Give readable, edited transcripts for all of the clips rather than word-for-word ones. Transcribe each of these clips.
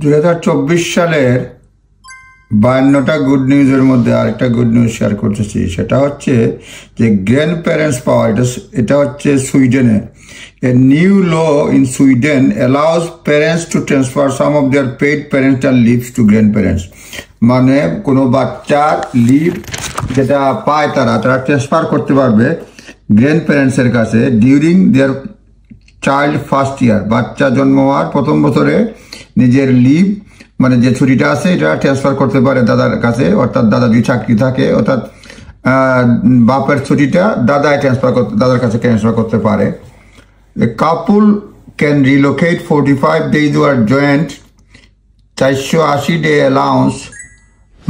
2024 সালের 52টা গুড নিউজের মধ্যে আরেকটা গুড নিউজ শেয়ার করতেছি। সেটা হচ্ছে যে গ্র্যান্ড প্যারেন্টস পাওয়া, এটা হচ্ছে সুইডেনে। A new law in Sweden allows parents to transfer some of their paid parental leaves to grandparents. মানে কোনো বাচ্চার লিভ যেটা পায় তারা ট্রান্সফার করতে পারবে গ্র্যান্ড প্যারেন্টসের কাছে ডিউরিং দেয়ার চাইল্ড ফার্স্ট ইয়ার। বাচ্চা জন্ম হওয়ার প্রথম বছরে নিজের লিভ মানে যে ছুটিটা আছে এটা ট্রান্সফার করতে পারে দাদার কাছে, অর্থাৎ দাদা যদি চাকরি থাকে অর্থাৎ বাপের ছুটিটা দাদার কাছে ট্রান্সফার করতে পারে। The couple can relocate 45 days or joint 480 day allowance।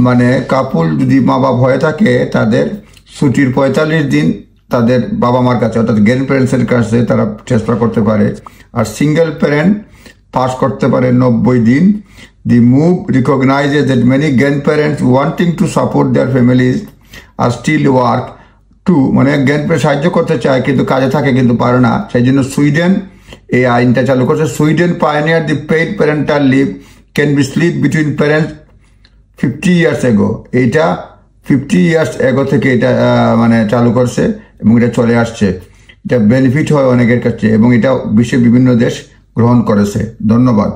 মানে কাপুল যদি মা বাপ হয়ে থাকে তাদের ছুটির 45 দিন তাদের বাবা মার কাছে অর্থাৎ গ্র্যান্ড প্যারেন্টসের কাছে তারা ট্রান্সফার করতে পারে। আর সিঙ্গেল প্যারেন্ট পাস করতে পারে 90 দিন। The move recognizes that many grandparents wanting to support their families are still work too, মানে গ্র্যান্ডপ্যারেন্ট সাহায্য করতে চায় কিন্তু কাজে থাকে কিন্তু পারে না, সেই জন্য সুইডেন এই আইনটা চালু করছে। Sweden pioneer the paid parental leave can be split between parents 50 years ago। এইটা 50 years ago থেকে এটা মানে চালু করছে এবং এটা চলে আসছে। এটা বেনিফিট হয় অনেকের কাছে এবং এটা বিশ্বের বিভিন্ন দেশ গ্রহণ করেছে। ধন্যবাদ।